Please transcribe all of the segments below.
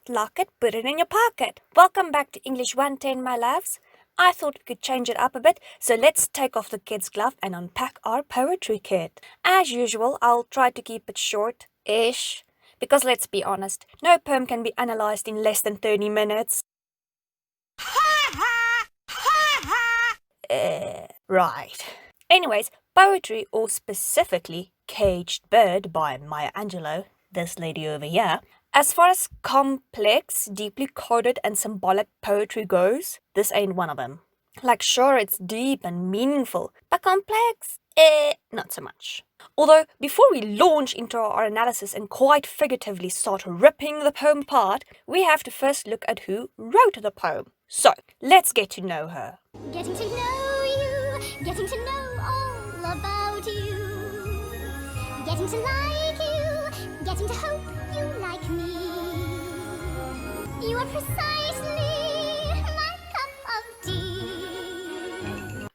it, lock it, put it in your pocket. Welcome back to English 110, my loves. I thought we could change it up a bit, so let's take off the kid's glove and unpack our poetry kit. As usual, I'll try to keep it short-ish, because let's be honest, no poem can be analysed in less than 30 minutes. Right. Anyways, poetry, or specifically Caged Bird by Maya Angelou, this lady over here. As far as complex, deeply coded and symbolic poetry goes, this ain't one of them. Like, sure, it's deep and meaningful, but complex? Not so much. Although, before we launch into our analysis and quite figuratively start ripping the poem apart, we have to first look at who wrote the poem. So, let's get to know her. Getting to know you, getting to know all about you, getting to like you, getting to hope you like me. You are precisely my cup of tea.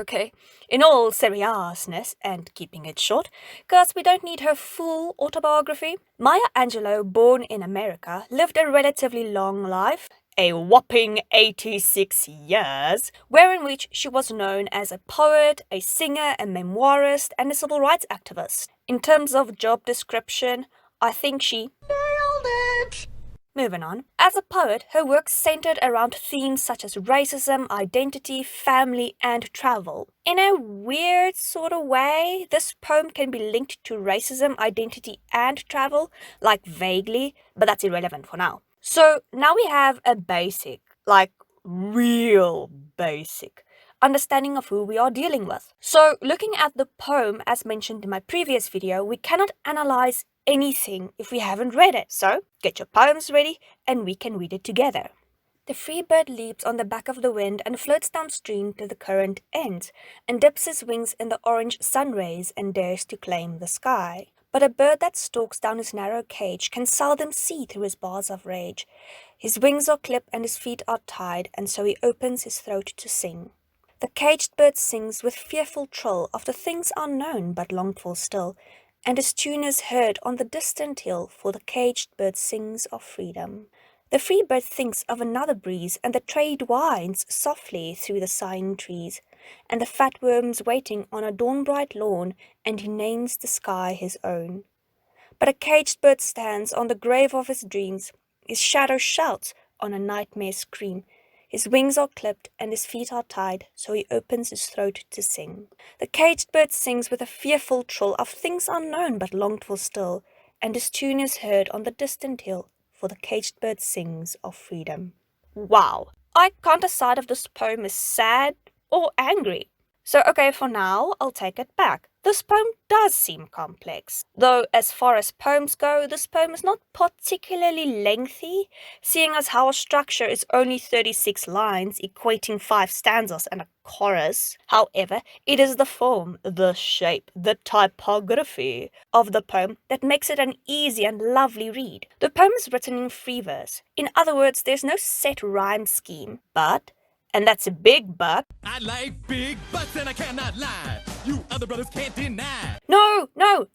Okay. In all seriousness, and keeping it short, because we don't need her full autobiography, Maya Angelou, born in America, lived a relatively long life, a whopping 86 years, wherein which she was known as a poet, a singer, a memoirist, and a civil rights activist. In terms of job description, I think she nailed it! Moving on. As a poet, her work centered around themes such as racism, identity, family, and travel. In a weird sort of way, this poem can be linked to racism, identity, and travel, like vaguely, but that's irrelevant for now. So now we have a basic, like real basic, understanding of who we are dealing with. So looking at the poem as mentioned in my previous video, we cannot analyze anything if we haven't read it. So get your poems ready and we can read it together. The free bird leaps on the back of the wind and floats downstream to the current ends, and dips his wings in the orange sun rays and dares to claim the sky. But a bird that stalks down his narrow cage can seldom see through his bars of rage. His wings are clipped and his feet are tied, and so he opens his throat to sing. The caged bird sings with fearful trill of the things unknown but longed for still, and his tune is heard on the distant hill, for the caged bird sings of freedom. The free bird thinks of another breeze, and the trade winds softly through the sighing trees, and the fat worms waiting on a dawn-bright lawn, and he names the sky his own. But a caged bird stands on the grave of his dreams, his shadow shouts on a nightmare scream. His wings are clipped and his feet are tied, so he opens his throat to sing. The caged bird sings with a fearful trill of things unknown but longed for still, and his tune is heard on the distant hill, for the caged bird sings of freedom. Wow, I can't decide if this poem is sad or angry. So okay, for now, I'll take it back. This poem does seem complex. Though, as far as poems go, this poem is not particularly lengthy, seeing as how a structure is only 36 lines, equating 5 stanzas and a chorus. However, it is the form, the shape, the typography of the poem that makes it an easy and lovely read. The poem is written in free verse. In other words, there's no set rhyme scheme, but, and that's a big but, I like big butts and I cannot lie. You other brothers can't deny. No, not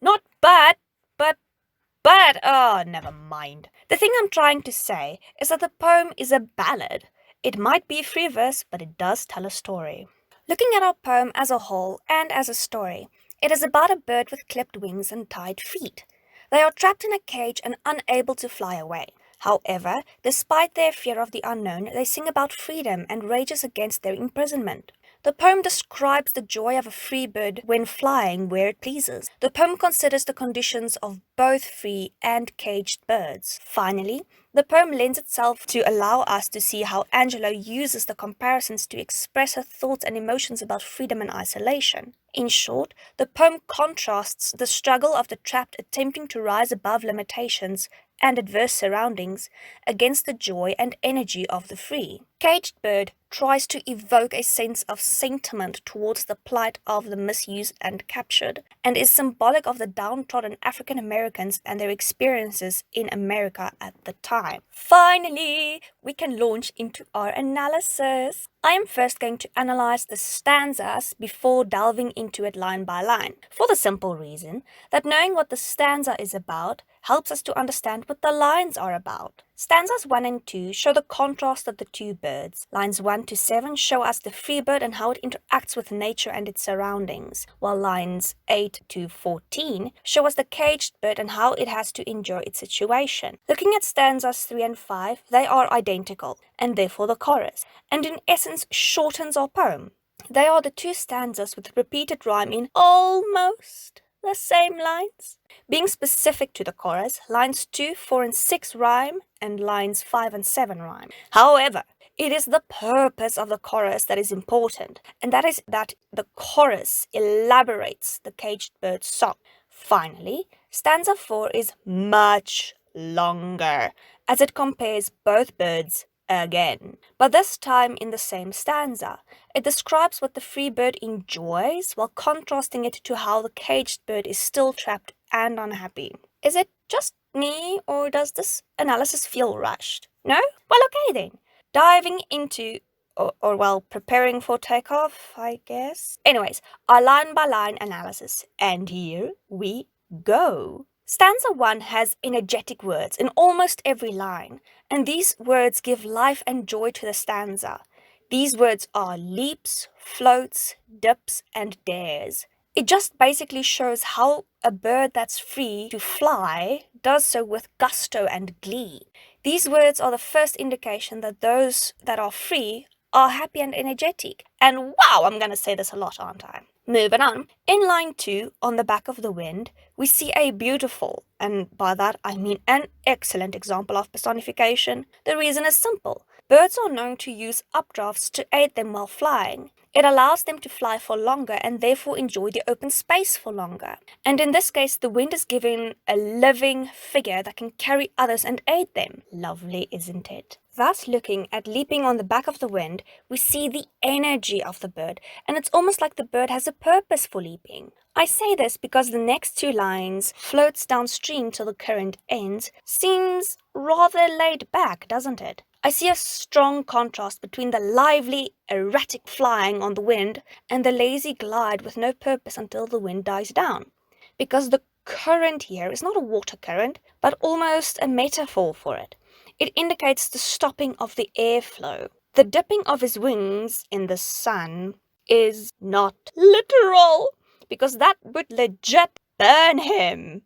oh, never mind. The thing I'm trying to say is that the poem is a ballad. It might be free verse, but it does tell a story. Looking at our poem as a whole and as a story, it is about a bird with clipped wings and tied feet. They are trapped in a cage and unable to fly away. However, despite their fear of the unknown, they sing about freedom and rages against their imprisonment. The poem describes the joy of a free bird when flying where it pleases. The poem considers the conditions of both free and caged birds. Finally, the poem lends itself to allow us to see how Angelou uses the comparisons to express her thoughts and emotions about freedom and isolation. In short, the poem contrasts the struggle of the trapped attempting to rise above limitations and adverse surroundings against the joy and energy of the free. Caged Bird tries to evoke a sense of sentiment towards the plight of the misused and captured, and is symbolic of the downtrodden African Americans and their experiences in America at the time. Finally, we can launch into our analysis. I am first going to analyze the stanzas before delving into it line by line, for the simple reason that knowing what the stanza is about helps us to understand what the lines are about. Stanzas 1 and 2 show the contrast of the two birds. Lines 1 to 7 show us the free bird and how it interacts with nature and its surroundings, while lines 8 to 14 show us the caged bird and how it has to endure its situation. Looking at stanzas 3 and 5, they are identical, and therefore the chorus, and in essence shortens our poem. They are the two stanzas with repeated rhyme in almost the same lines. Being specific to the chorus, lines 2, 4, and 6 rhyme, and lines 5 and 7 rhyme. However, it is the purpose of the chorus that is important, and that is that the chorus elaborates the caged bird's song. Finally, stanza 4 is much longer, as it compares both birds again, but this time in the same stanza. It describes what the free bird enjoys while contrasting it to how the caged bird is still trapped and unhappy. Is it just me, or does this analysis feel rushed? No? Well, okay then. Diving into, or preparing for takeoff, I guess. Anyways, our line by line analysis, and here we go. Stanza 1 has energetic words in almost every line, and these words give life and joy to the stanza. These words are leaps, floats, dips, and dares. It just basically shows how a bird that's free to fly does so with gusto and glee. These words are the first indication that those that are free are happy and energetic. And wow, I'm going to say this a lot, aren't I? Moving on. In line 2, on the back of the wind, we see a beautiful, and by that I mean an excellent example of personification. The reason is simple. Birds are known to use updrafts to aid them while flying. It allows them to fly for longer and therefore enjoy the open space for longer. And in this case, the wind is given a living figure that can carry others and aid them. Lovely, isn't it? Thus, looking at leaping on the back of the wind, we see the energy of the bird, and it's almost like the bird has a purpose for leaping. I say this because the next two lines, floats downstream till the current ends, seems rather laid back, doesn't it? I see a strong contrast between the lively, erratic flying on the wind and the lazy glide with no purpose until the wind dies down. Because the current here is not a water current, but almost a metaphor for it. It indicates the stopping of the airflow. The dipping of his wings in the sun is not literal, because that would legit burn him.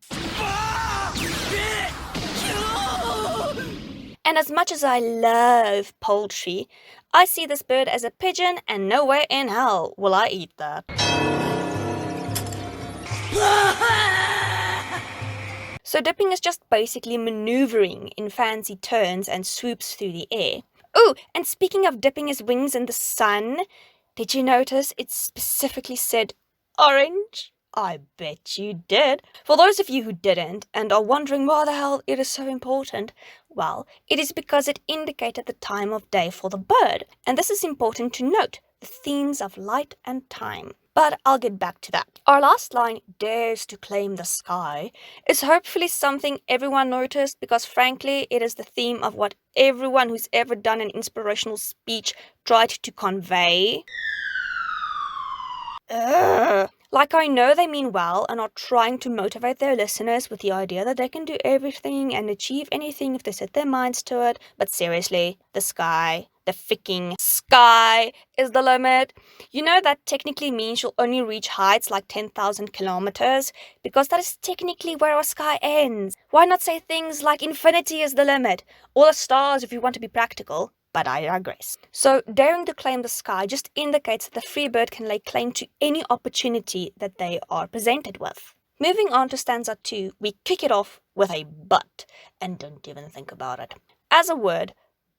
And as much as I love poultry, I see this bird as a pigeon, and nowhere in hell will I eat that. So dipping is just basically maneuvering in fancy turns and swoops through the air. Oh, and speaking of dipping his wings in the sun, did you notice it specifically said orange? I bet you did. For those of you who didn't and are wondering why the hell it is so important, well, it is because it indicated the time of day for the bird. And this is important to note, the themes of light and time. But I'll get back to that. Our last line, dares to claim the sky, is hopefully something everyone noticed, because frankly, it is the theme of what everyone who's ever done an inspirational speech tried to convey. Like, I know they mean well and are trying to motivate their listeners with the idea that they can do everything and achieve anything if they set their minds to it, but seriously, the sky, the freaking sky is the limit. You know that technically means you'll only reach heights like 10,000 kilometers, because that is technically where our sky ends. Why not say things like infinity is the limit, or the stars if you want to be practical? But I digress. So, daring to claim the sky just indicates that the free bird can lay claim to any opportunity that they are presented with. Moving on to stanza 2, we kick it off with a but, and don't even think about it. As a word,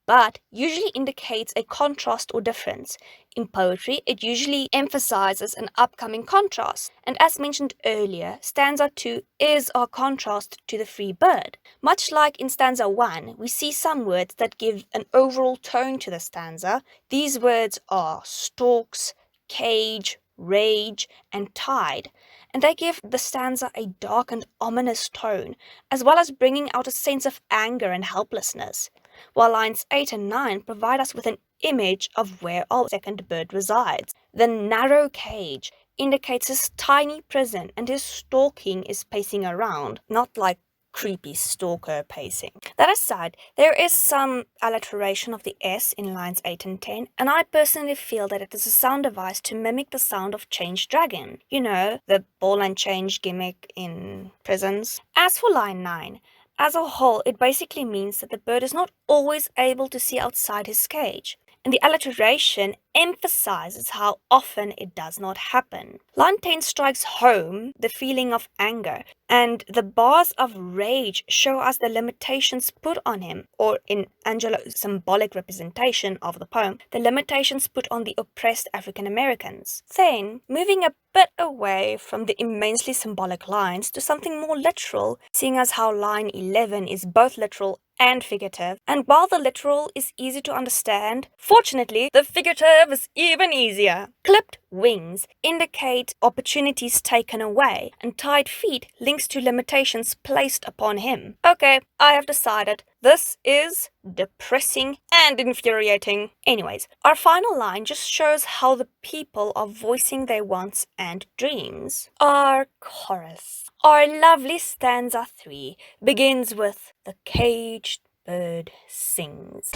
but usually indicates a contrast or difference. In poetry, it usually emphasizes an upcoming contrast. And as mentioned earlier, stanza 2 is our contrast to the free bird. Much like in stanza 1, we see some words that give an overall tone to the stanza. These words are stalks, cage, rage, and tide. And they give the stanza a dark and ominous tone, as well as bringing out a sense of anger and helplessness. While lines 8 and 9 provide us with an image of where our second bird resides. The narrow cage indicates his tiny prison, and his stalking is pacing around, not like creepy stalker pacing. That aside, there is some alliteration of the S in lines 8 and 10, and I personally feel that it is a sound device to mimic the sound of Change Dragon. You know, the ball and change gimmick in prisons. As for line 9, as a whole, it basically means that the bird is not always able to see outside his cage, and the alliteration emphasizes how often it does not happen. Line 10 strikes home the feeling of anger, and the bars of rage show us the limitations put on him, or in Angelou's symbolic representation of the poem, the limitations put on the oppressed African Americans. Then, moving a bit away from the immensely symbolic lines to something more literal, seeing as how line 11 is both literal and figurative, and while the literal is easy to understand, fortunately, the figurative is even easier. Clipped wings indicate opportunities taken away, and tied feet links to limitations placed upon him. Okay, I have decided. This is depressing and infuriating. Anyways, our final line just shows how the people are voicing their wants and dreams. Our chorus. Our lovely stanza 3 begins with "The caged bird sings."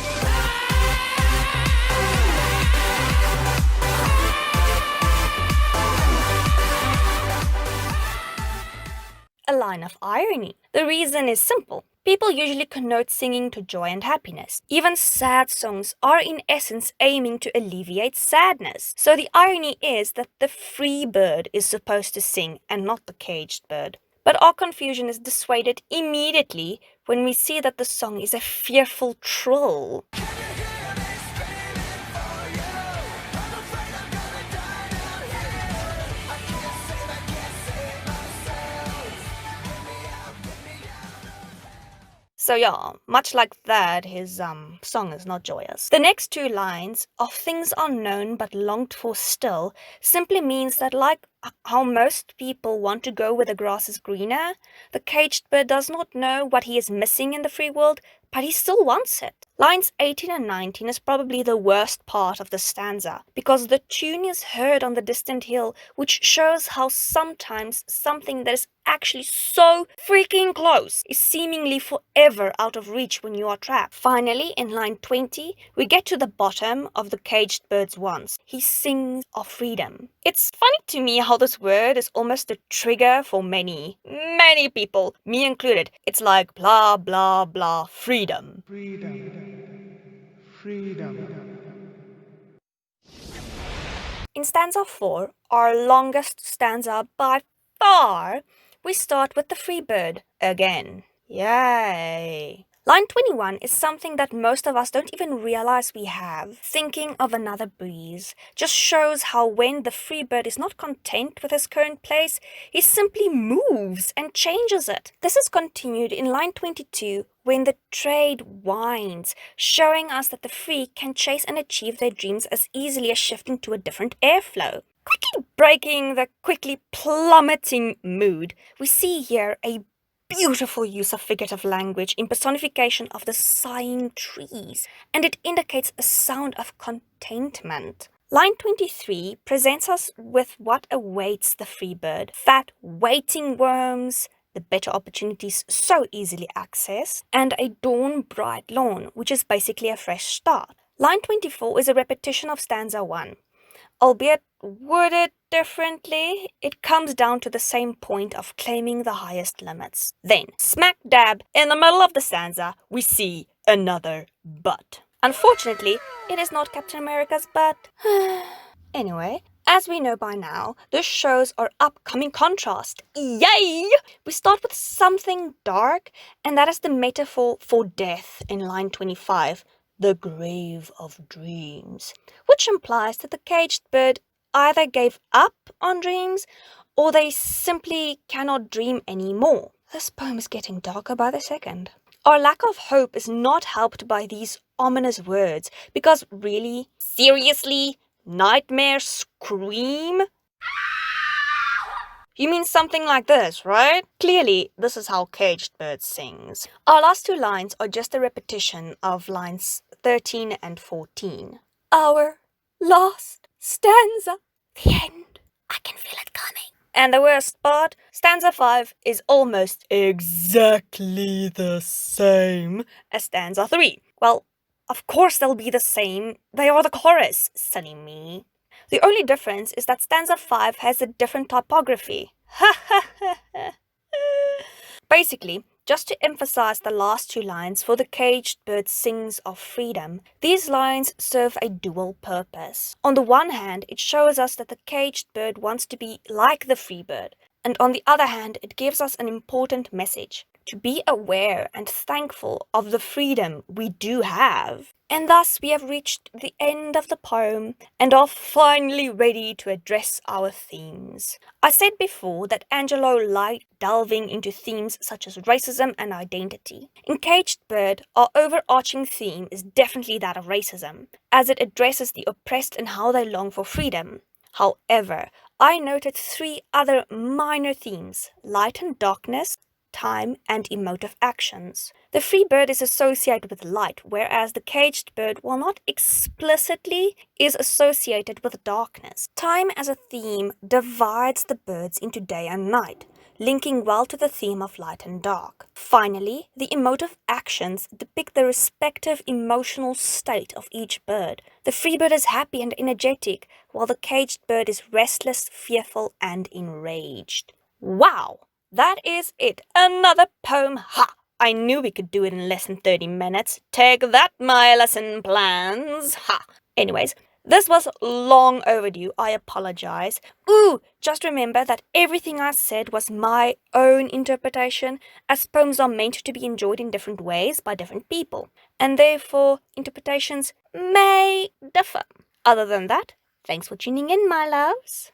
A line of irony. The reason is simple. People usually connote singing to joy and happiness. Even sad songs are in essence aiming to alleviate sadness. So the irony is that the free bird is supposed to sing and not the caged bird. But our confusion is dissuaded immediately when we see that the song is a fearful trill. So yeah, much like that, his song is not joyous. The next two lines, "of things unknown but longed for still," simply means that like how most people want to go where the grass is greener, the caged bird does not know what he is missing in the free world, but he still wants it. Lines 18 and 19 is probably the worst part of the stanza, because the tune is heard on the distant hill, which shows how sometimes something that is actually so freaking close is seemingly forever out of reach when you are trapped. Finally, in line 20, we get to the bottom of the caged bird's wants. He sings of freedom. It's funny to me how this word is almost a trigger for many people, me included. It's like blah blah blah, freedom. In stanza 4, our longest stanza by far, we start with the free bird again. Yay! Line 21 is something that most of us don't even realize we have. Thinking of another breeze just shows how when the free bird is not content with his current place, he simply moves and changes it. This is continued in line 22 when the trade winds, showing us that the free can chase and achieve their dreams as easily as shifting to a different airflow. Quickly breaking the quickly plummeting mood, we see here a beautiful use of figurative language in personification of the sighing trees, and it indicates a sound of contentment. Line 23 presents us with what awaits the free bird: fat waiting worms, the better opportunities so easily accessed, and a dawn bright lawn, which is basically a fresh start. Line 24 is a repetition of stanza 1. Albeit worded differently, it comes down to the same point of claiming the highest limits. Then, smack dab in the middle of the stanza, we see another butt. Unfortunately, it is not Captain America's butt. Anyway, as we know by now, this shows our upcoming contrast. Yay! We start with something dark, and that is the metaphor for death in line 25. The grave of dreams, which implies that the caged bird either gave up on dreams or they simply cannot dream anymore. This poem is getting darker by the second. Our lack of hope is not helped by these ominous words, because really, seriously, nightmare scream? You mean something like this, right? Clearly, this is how Caged Bird sings. Our last two lines are just a repetition of lines 13 and 14. Our last stanza. The end. I can feel it coming. And the worst part, stanza 5 is almost exactly the same as stanza 3. Well, of course they'll be the same. They are the chorus, silly me. The only difference is that stanza 5 has a different typography. Basically, just to emphasize the last two lines for the caged bird sings of freedom, these lines serve a dual purpose. On the one hand, it shows us that the caged bird wants to be like the free bird, and on the other hand, it gives us an important message to be aware and thankful of the freedom we do have. And thus we have reached the end of the poem and are finally ready to address our themes. I said before that Angelou liked delving into themes such as racism and identity. In Caged Bird, our overarching theme is definitely that of racism, as it addresses the oppressed and how they long for freedom. However, I noted three other minor themes: light and darkness, time, and emotive actions. The free bird is associated with light, whereas the caged bird, while not explicitly, is associated with darkness. Time as a theme divides the birds into day and night, linking well to the theme of light and dark. Finally, the emotive actions depict the respective emotional state of each bird. The free bird is happy and energetic, while the caged bird is restless, fearful, and enraged. Wow! That is it. Another poem. Ha! I knew we could do it in less than 30 minutes. Take that, my lesson plans. Ha! Anyways, this was long overdue. I apologize. Ooh, just remember that everything I said was my own interpretation, as poems are meant to be enjoyed in different ways by different people, and therefore interpretations may differ. Other than that, thanks for tuning in, my loves.